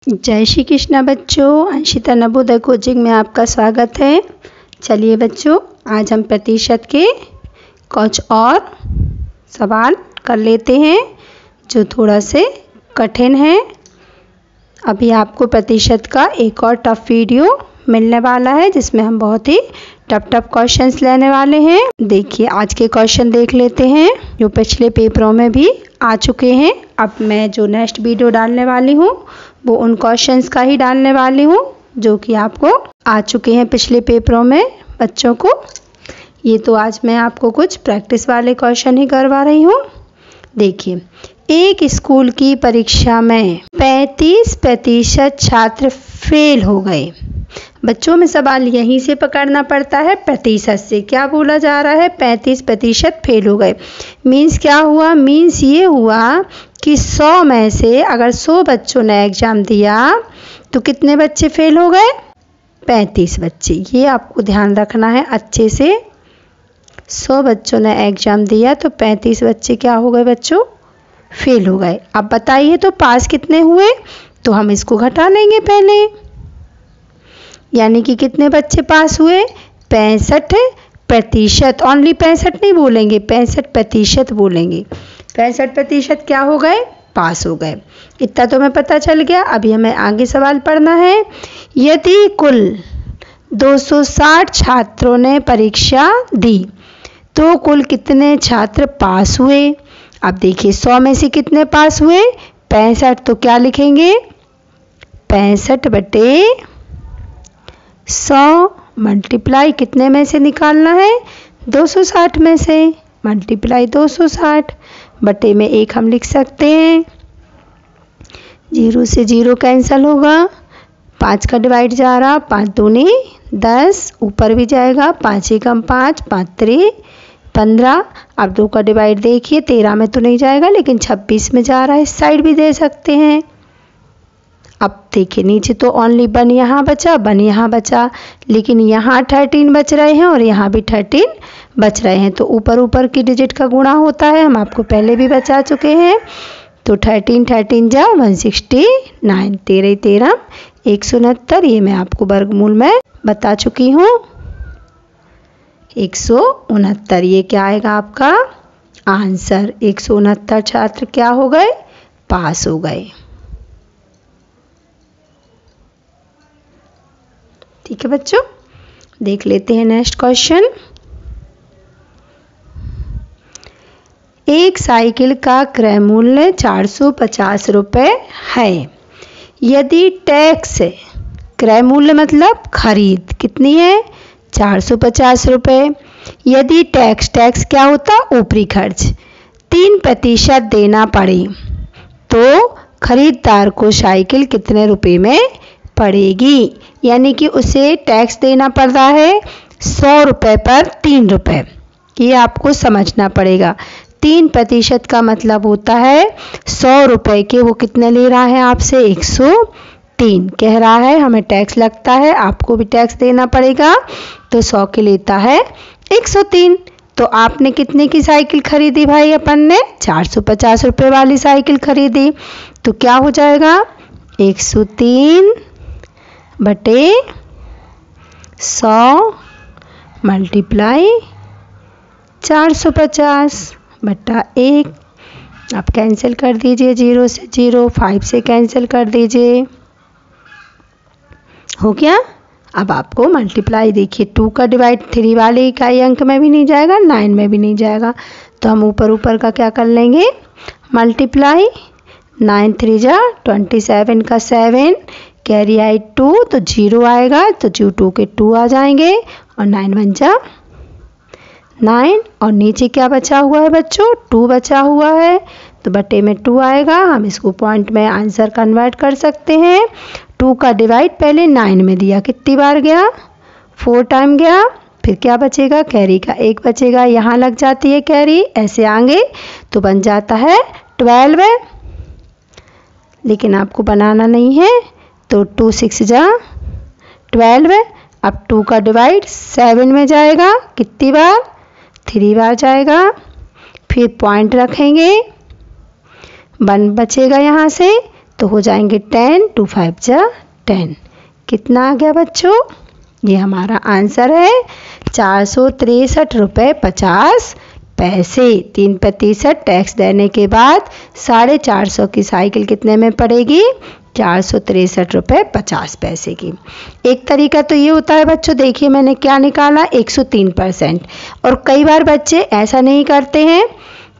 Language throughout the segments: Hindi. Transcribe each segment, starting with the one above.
जय श्री कृष्णा बच्चों, अंशिता नवोदय कोचिंग में आपका स्वागत है। चलिए बच्चों, आज हम प्रतिशत के कुछ और सवाल कर लेते हैं जो थोड़ा से कठिन है। अभी आपको प्रतिशत का एक और टफ वीडियो मिलने वाला है जिसमें हम बहुत ही टफ क्वेश्चंस लेने वाले हैं। देखिए, आज के क्वेश्चन देख लेते हैं जो पिछले पेपरों में भी आ चुके हैं। अब मैं जो नेक्स्ट वीडियो डालने वाली हूँ वो उन क्वेश्चंस का ही डालने वाली हूँ जो कि आपको आ चुके हैं पिछले पेपरों में बच्चों को। ये तो आज मैं आपको कुछ प्रैक्टिस वाले क्वेश्चन ही करवा रही हूँ। देखिए, एक स्कूल की परीक्षा में 35% छात्र फेल हो गए। बच्चों में सवाल यहीं से पकड़ना पड़ता है, प्रतिशत से क्या बोला जा रहा है, 35% फेल हो गए। मीन्स क्या हुआ, मीन्स ये हुआ कि 100 में से अगर 100 बच्चों ने एग्ज़ाम दिया तो कितने बच्चे फेल हो गए, 35 बच्चे। ये आपको ध्यान रखना है अच्छे से। 100 बच्चों ने एग्ज़ाम दिया तो 35 बच्चे क्या हो गए बच्चों, फेल हो गए। अब बताइए तो पास कितने हुए, तो हम इसको घटा लेंगे पहले, यानी कि कितने बच्चे पास हुए, 65%। ओनली 65 नहीं बोलेंगे, 65% बोलेंगे। 65% क्या हो गए, पास हो गए। इतना तो हमें पता चल गया। अभी हमें आगे सवाल पढ़ना है। यदि कुल 260 छात्रों ने परीक्षा दी तो कुल कितने छात्र पास हुए। अब देखिए, 100 में से कितने पास हुए, 65। तो क्या लिखेंगे, 65/100 मल्टीप्लाई कितने में से निकालना है, 260 में से, मल्टीप्लाई 260 बटे में 1 हम लिख सकते हैं। 0 से 0 कैंसिल होगा, 5 का डिवाइड जा रहा, 5 दूनी 10, ऊपर भी जाएगा, 5 एकम 5, 5 3 15। अब 2 का डिवाइड देखिए, 13 में तो नहीं जाएगा लेकिन 26 में जा रहा है, इस साइड भी दे सकते हैं। अब देखिए, नीचे तो ओनली 1 यहाँ बचा, 1 यहाँ बचा, लेकिन यहाँ 13 बच रहे हैं और यहाँ भी 13 बच रहे हैं। तो ऊपर ऊपर की डिजिट का गुणा होता है, हम आपको पहले भी बचा चुके हैं। तो 13 जाओ 169, 13 13 169। ये मैं आपको वर्गमूल में बता चुकी हूँ, 169। ये क्या आएगा आपका आंसर। 169 छात्र क्या हो गए, पास हो गए। ठीक है बच्चों, देख लेते हैं नेक्स्ट क्वेश्चन। एक साइकिल का क्रय मूल्य 450 रुपये है। यदि टैक्स, क्रय मूल्य मतलब खरीद कितनी है, 450 रुपये। यदि टैक्स क्या होता, ऊपरी खर्च 3% देना पड़े तो खरीदार को साइकिल कितने रुपए में पड़ेगी। यानी कि उसे टैक्स देना पड़ रहा है 100 रुपये पर 3 रुपये। ये आपको समझना पड़ेगा। 3% का मतलब होता है 100 रुपये के वो कितने ले रहा है आपसे, 103 कह रहा है। हमें टैक्स लगता है, आपको भी टैक्स देना पड़ेगा, तो 100 के लेता है 103। तो आपने कितने की साइकिल खरीदी भाई, अपन ने 450 रुपये वाली साइकिल खरीदी। तो क्या हो जाएगा, 103 बटे 100 मल्टीप्लाई 450 बटा 1। आप कैंसिल कर दीजिए, 0 से 0, 5 से कैंसिल कर दीजिए, हो गया। अब आपको मल्टीप्लाई देखिए, 2 का डिवाइड 3 वाले इकाई अंक में भी नहीं जाएगा, 9 में भी नहीं जाएगा, तो हम ऊपर का क्या कर लेंगे, मल्टीप्लाई। 9 3 जा 27 का 7, कैरी आई 2 तो 0 आएगा, तो 2 के 2 आ जाएंगे और 9 1 जा 9। और नीचे क्या बचा हुआ है बच्चों, 2 बचा हुआ है, तो बटे में 2 आएगा। हम इसको पॉइंट में आंसर कन्वर्ट कर सकते हैं। 2 का डिवाइड पहले 9 में दिया, कितनी बार गया, 4 टाइम गया। फिर क्या बचेगा, कैरी का 1 बचेगा, यहाँ लग जाती है कैरी, ऐसे आगे तो बन जाता है 12। लेकिन आपको बनाना नहीं है, तो 2 6 जा 12। अब 2 का डिवाइड 7 में जाएगा, कितनी बार, 3 बार जाएगा। फिर पॉइंट रखेंगे, 1 बचेगा यहाँ से, तो हो जाएंगे 10, 2 5 जा 10। कितना आ गया बच्चों? ये हमारा आंसर है 463 रुपये 50 पैसे। 3% टैक्स देने के बाद 450 की साइकिल कितने में पड़ेगी? 463 रुपये 50 पैसे की। एक तरीका तो ये होता है बच्चों, देखिए मैंने क्या निकाला, 103%। और कई बार बच्चे ऐसा नहीं करते हैं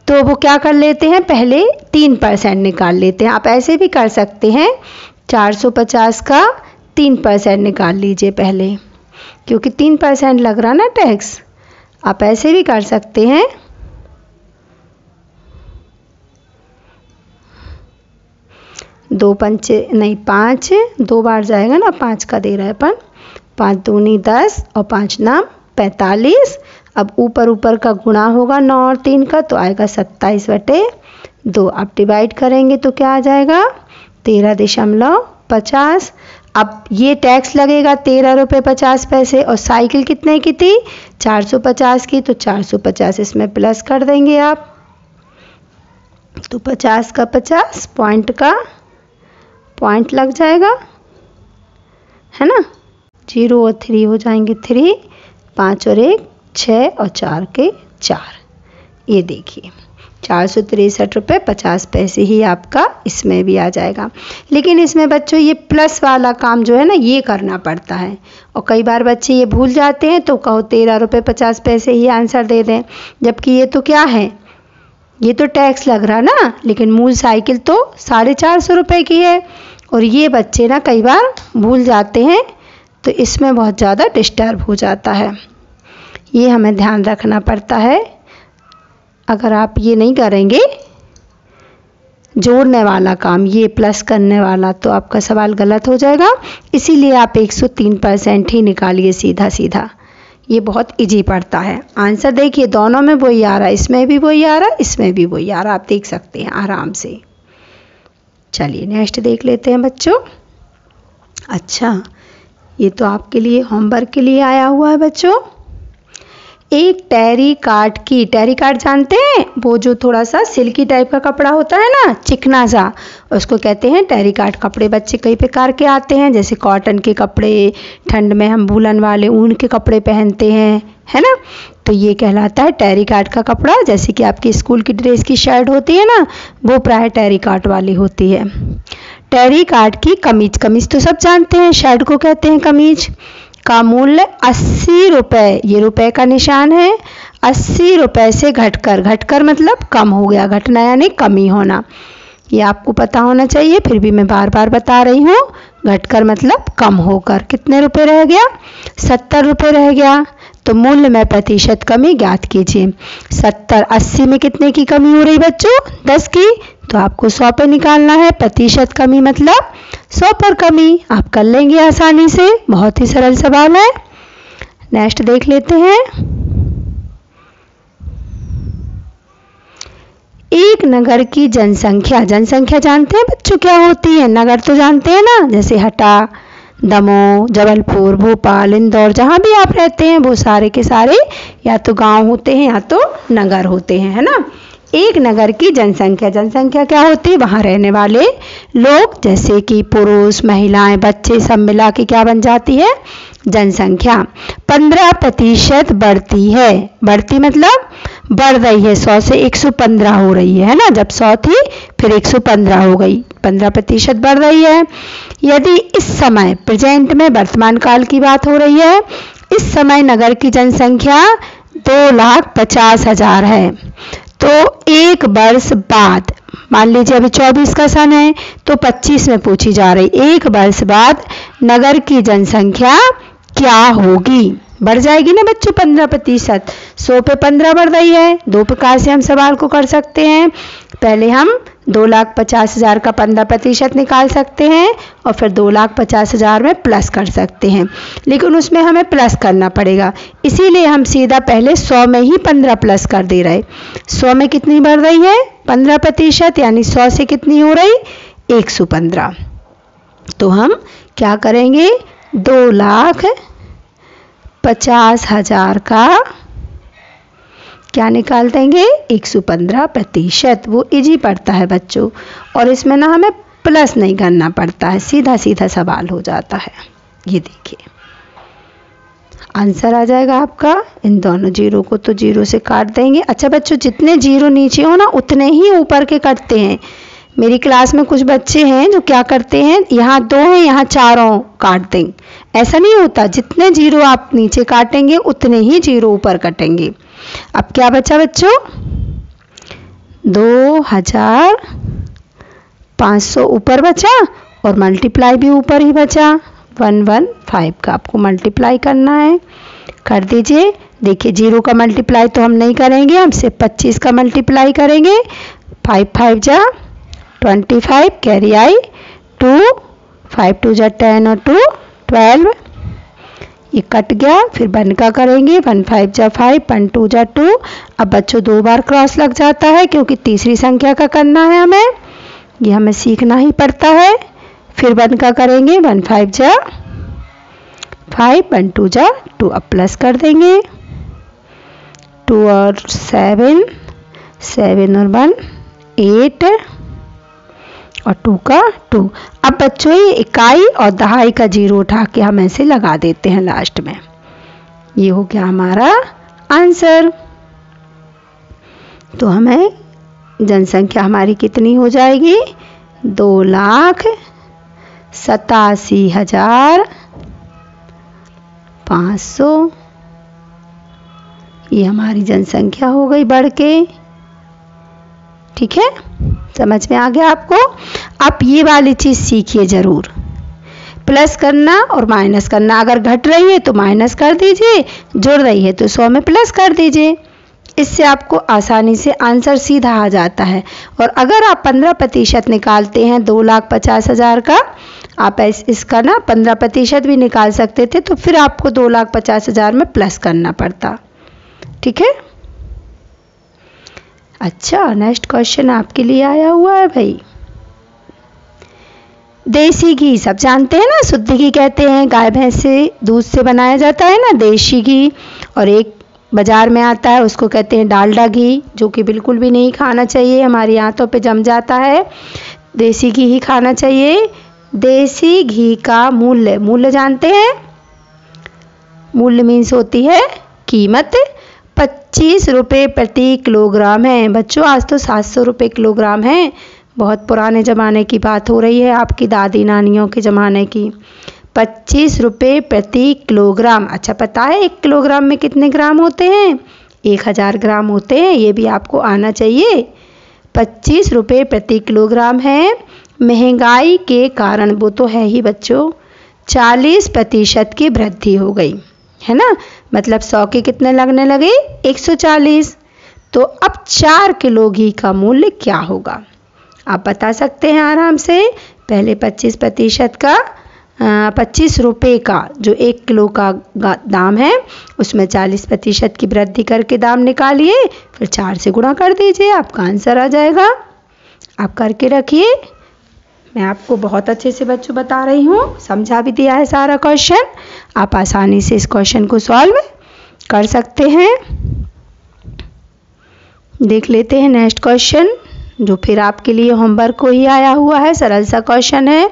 तो वो क्या कर लेते हैं, पहले 3% निकाल लेते हैं। आप ऐसे भी कर सकते हैं, 450 का 3% निकाल लीजिए पहले, क्योंकि 3% लग रहा ना टैक्स। आप ऐसे भी कर सकते हैं। दो पंचे नहीं 5, 2 बार जाएगा ना, 5 का दे रहा है अपन। 5 दूनी 10 और 5 नाम 45। अब ऊपर का गुणा होगा 9 और 3 का, तो आएगा 27/2। अब डिवाइड करेंगे तो क्या आ जाएगा? 13.50। अब ये टैक्स लगेगा 13 रुपये 50 पैसे। और साइकिल कितने की थी? 450 की, तो 450 इसमें प्लस कर देंगे आप, तो 50 का 50 पॉइंट का पॉइंट लग जाएगा, है ना। 0 और 3 हो जाएंगे 3, 5 और 1 6 और 4 के 4। ये देखिए 463 रुपये 50 पैसे ही आपका इसमें भी आ जाएगा। लेकिन इसमें बच्चों ये प्लस वाला काम जो है ना, ये करना पड़ता है। और कई बार बच्चे ये भूल जाते हैं, तो कहो 13 रुपये 50 पैसे ही आंसर दे दें, जबकि ये तो क्या है, ये तो टैक्स लग रहा ना, लेकिन मूल साइकिल तो 450 रुपये की है। और ये बच्चे ना कई बार भूल जाते हैं, तो इसमें बहुत ज़्यादा डिस्टर्ब हो जाता है। ये हमें ध्यान रखना पड़ता है। अगर आप ये नहीं करेंगे जोड़ने वाला काम, ये प्लस करने वाला, तो आपका सवाल गलत हो जाएगा। इसीलिए आप 103% ही निकालिए सीधा सीधा, ये बहुत इजी पड़ता है। आंसर देखिए दोनों में वही आ रहा है, इसमें भी वही आ रहा है, इसमें भी वही आ रहा है, आप देख सकते हैं आराम से। चलिए नेक्स्ट देख लेते हैं बच्चों। अच्छा, ये तो आपके लिए होमवर्क के लिए आया हुआ है बच्चों। एक टेरी कार्ड जानते हैं, वो जो थोड़ा सा सिल्की टाइप का कपड़ा होता है ना, चिकना सा, उसको कहते हैं टेरी कार्ड कपड़े। बच्चे कई प्रकार के आते हैं, जैसे कॉटन के कपड़े, ठंड में हम वूलन वाले ऊन के कपड़े पहनते हैं, है ना। तो ये कहलाता है टेरी कार्ड का कपड़ा। जैसे कि आपकी स्कूल की ड्रेस की शर्ट होती है ना, वो प्राय टेरी कार्ड वाली होती है। टेरी कार्ड की कमीज तो सब जानते हैं, शर्ट को कहते हैं कमीज, का मूल्य 80 रुपये, ये रुपए का निशान है। 80 रुपये से घटकर मतलब कम हो गया, घटना यानी कमी होना, ये आपको पता होना चाहिए, फिर भी मैं बार बार बता रही हूँ। घटकर मतलब कम होकर कितने रुपए रह गया? 70 रुपये रह गया। तो मूल्य में प्रतिशत कमी ज्ञात कीजिए। 70, 80 में कितने की कमी हो रही बच्चों? 10 की, तो आपको 100 पे निकालना है। प्रतिशत कमी मतलब 100 पर कमी, आप कर लेंगे आसानी से, बहुत ही सरल सवाल है। नेक्स्ट देख लेते हैं। एक नगर की जनसंख्या जानते हैं बच्चों क्या होती है? नगर तो जानते हैं ना, जैसे हटा, दमोह, जबलपुर, भोपाल, इंदौर, जहाँ भी आप रहते हैं वो सारे के सारे या तो गांव होते हैं या तो नगर होते हैं, है ना। एक नगर की जनसंख्या क्या होती है? वहाँ रहने वाले लोग, जैसे कि पुरुष, महिलाएं, बच्चे, सब मिला के क्या बन जाती है? जनसंख्या। 15% बढ़ती है, बढ़ती मतलब बढ़ रही है, 100 से 115 हो रही है ना। जब 100 थी फिर 115 हो गई, 15% बढ़ रही है। यदि इस समय प्रेजेंट में वर्तमान काल की बात हो रही है, इस समय नगर की जनसंख्या 2,50,000 है, तो एक वर्ष बाद, मान लीजिए अभी 24 का सन है तो 25 में पूछी जा रही, एक वर्ष बाद नगर की जनसंख्या क्या होगी? बढ़ जाएगी ना बच्चों 15%। 100 पे 15 बढ़ रही है। दो प्रकार से हम सवाल को कर सकते हैं। पहले हम 2,50,000 का 15% निकाल सकते हैं और फिर 2,50,000 में प्लस कर सकते हैं, लेकिन उसमें हमें प्लस करना पड़ेगा, इसीलिए हम सीधा पहले 100 में ही 15 प्लस कर दे रहे। 100 में कितनी बढ़ रही है? 15%, यानी 100 से कितनी हो रही? 115। तो हम क्या करेंगे? 2,50,000 का क्या निकाल देंगे? 115%। वो इजी पड़ता है बच्चों, और इसमें ना हमें प्लस नहीं करना पड़ता है, सीधा सीधा सवाल हो जाता है। ये देखिए आंसर आ जाएगा आपका। इन दोनों जीरो को तो जीरो से काट देंगे। अच्छा बच्चों, जितने जीरो नीचे हो ना उतने ही ऊपर के कटते हैं। मेरी क्लास में कुछ बच्चे हैं जो क्या करते हैं, यहाँ 2 हैं यहाँ 4 काट देंगे। ऐसा नहीं होता, जितने जीरो आप नीचे काटेंगे उतने ही जीरो ऊपर कटेंगे। अब क्या बचा बच्चों, 2500 ऊपर बचा और मल्टीप्लाई भी ऊपर ही बचा। 115 का आपको मल्टीप्लाई करना है, कर दीजिए। देखिए जीरो का मल्टीप्लाई तो हम नहीं करेंगे, हम सिर्फ 25 का मल्टीप्लाई करेंगे। 5 5 जा 25, कैरी आई 2, 5 2 जा 10 और 2 12, ये कट गया। फिर 1 का करेंगे, 1 5 जा 5, 1 2 जा 2। अब बच्चों 2 बार क्रॉस लग जाता है क्योंकि तीसरी संख्या का करना है हमें, ये हमें सीखना ही पड़ता है। फिर 1 का करेंगे, 1 5 जा 5, 1 2 जा 2। अब प्लस कर देंगे, 2 और 7, 7 और 1 8 और 2 का 2। अब बच्चों ये इकाई और दहाई का जीरो उठा के हम ऐसे लगा देते हैं लास्ट में। ये हो गया हमारा आंसर। तो हमें जनसंख्या हमारी कितनी हो जाएगी, 2,87,500। ये हमारी जनसंख्या हो गई बढ़ के। ठीक है, समझ में आ गया आपको। आप ये वाली चीज़ सीखिए ज़रूर, प्लस करना और माइनस करना। अगर घट रही है तो माइनस कर दीजिए, जुड़ रही है तो 100 में प्लस कर दीजिए। इससे आपको आसानी से आंसर सीधा आ जाता है। और अगर आप 15% निकालते हैं 2,50,000 का, आप इसका ना 15% भी निकाल सकते थे, तो फिर आपको 2,50,000 में प्लस करना पड़ता। ठीक है, अच्छा नेक्स्ट क्वेश्चन आपके लिए आया हुआ है भाई। देसी घी सब जानते हैं ना, शुद्ध घी कहते हैं, गाय भैंस से दूध से बनाया जाता है ना देसी घी। और एक बाजार में आता है उसको कहते हैं डालडा घी, जो कि बिल्कुल भी नहीं खाना चाहिए, हमारी आंतों पे जम जाता है। देसी घी ही खाना चाहिए। देसी घी का मूल्य जानते हैं, मूल्य मीन्स होती है कीमत, 25 रुपये प्रति किलोग्राम है। बच्चों आज तो 700 रुपये किलोग्राम है। बहुत पुराने ज़माने की बात हो रही है, आपकी दादी नानियों के ज़माने की। 25 रुपये प्रति किलोग्राम। अच्छा पता है 1 किलोग्राम में कितने ग्राम होते हैं, 1000 ग्राम होते हैं। ये भी आपको आना चाहिए। 25 रुपये प्रति किलोग्राम है। महंगाई के कारण, वो तो है ही बच्चों, 40% की वृद्धि हो गई है ना। मतलब 100 के कितने लगने लगे, 140। तो अब 4 किलो घी का मूल्य क्या होगा, आप बता सकते हैं आराम से। पहले 25% का 25 रुपये का जो 1 किलो का दाम है, उसमें 40% की वृद्धि करके दाम निकालिए, फिर 4 से गुणा कर दीजिए, आपका आंसर आ जाएगा। आप करके रखिए, मैं आपको बहुत अच्छे से बच्चों बता रही हूँ, समझा भी दिया है सारा क्वेश्चन। आप आसानी से इस क्वेश्चन को सॉल्व कर सकते हैं। देख लेते हैं नेक्स्ट क्वेश्चन, जो फिर आपके लिए होमवर्क को ही आया हुआ है। सरल सा क्वेश्चन है।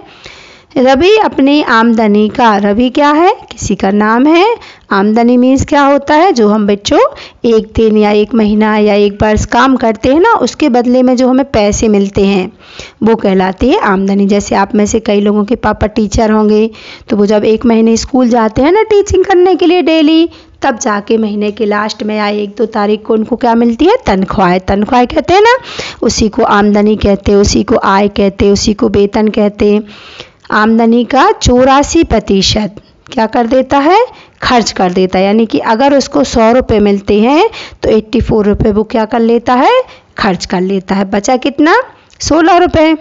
रवि अपनी आमदनी का, रवि क्या है, किसी का नाम है। आमदनी मीन्स क्या होता है, जो हम बच्चों एक दिन या एक महीना या एक वर्ष काम करते हैं ना, उसके बदले में जो हमें पैसे मिलते हैं वो कहलाती है आमदनी। जैसे आप में से कई लोगों के पापा टीचर होंगे, तो वो जब 1 महीने स्कूल जाते हैं ना टीचिंग करने के लिए डेली, तब जाके महीने के लास्ट में या 1-2 तारीख को उनको क्या मिलती है, तनख्वाह। तनख्वाह कहते हैं ना, उसी को आमदनी कहते हैं, उसी को आय कहते हैं, उसी को वेतन कहते हैं। आमदनी का 84% क्या कर देता है, खर्च कर देता है। यानी कि अगर उसको 100 रुपये मिलते हैं तो 84 रुपये वो क्या कर लेता है, खर्च कर लेता है। बचा कितना, 16 रुपये।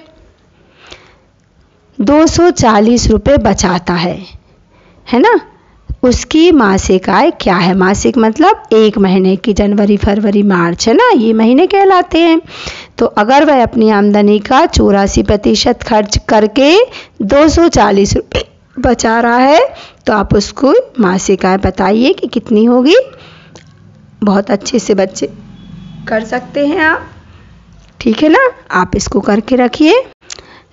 240 रुपये बचाता है ना। उसकी मासिक आय क्या है, मासिक मतलब 1 महीने की, जनवरी फरवरी मार्च है ना, ये महीने कहलाते हैं। तो अगर वह अपनी आमदनी का 84% खर्च करके 240 रुपये बचा रहा है, तो आप उसको मासिक आय बताइए कि कितनी होगी। बहुत अच्छे से बच्चे कर सकते हैं आप, ठीक है ना। आप इसको करके रखिए।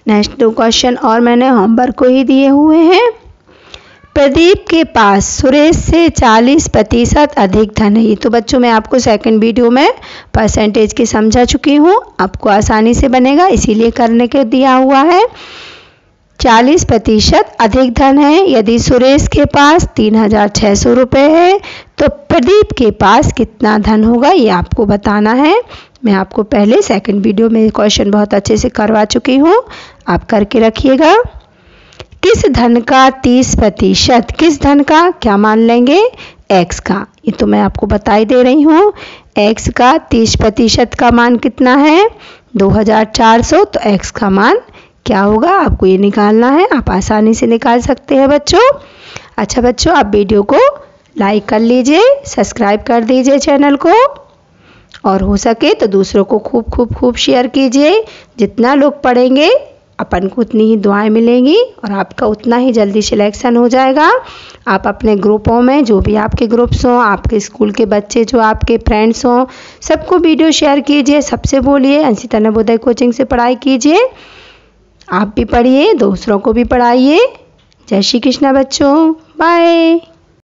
नेक्स्ट 2 क्वेश्चन और मैंने होमवर्क को ही दिए हुए हैं। प्रदीप के पास सुरेश से 40% अधिक धन है। ये तो बच्चों मैं आपको सेकंड वीडियो में परसेंटेज के समझा चुकी हूँ, आपको आसानी से बनेगा इसीलिए करने के दिया हुआ है। 40% अधिक धन है। यदि सुरेश के पास 3600 रुपये है तो प्रदीप के पास कितना धन होगा ये आपको बताना है। मैं आपको पहले सेकंड वीडियो में क्वेश्चन बहुत अच्छे से करवा चुकी हूँ, आप करके रखिएगा। किस धन का 30%, किस धन का क्या मान लेंगे, x का। ये तो मैं आपको बताई दे रही हूँ। x का 30% का मान कितना है 2400, तो x का मान क्या होगा आपको ये निकालना है। आप आसानी से निकाल सकते हैं बच्चों। अच्छा बच्चों, आप वीडियो को लाइक कर लीजिए, सब्सक्राइब कर दीजिए चैनल को, और हो सके तो दूसरों को खूब शेयर कीजिए। जितना लोग पढ़ेंगे अपन को उतनी ही दुआएं मिलेंगी और आपका उतना ही जल्दी सिलेक्शन हो जाएगा। आप अपने ग्रुपों में, जो भी आपके ग्रुप्स हों, आपके स्कूल के बच्चे जो आपके फ्रेंड्स हों, सबको वीडियो शेयर कीजिए। सबसे बोलिए अंशिता नवोदय कोचिंग से पढ़ाई कीजिए। आप भी पढ़िए, दूसरों को भी पढ़ाइए। जय श्री कृष्णा बच्चों, बाय।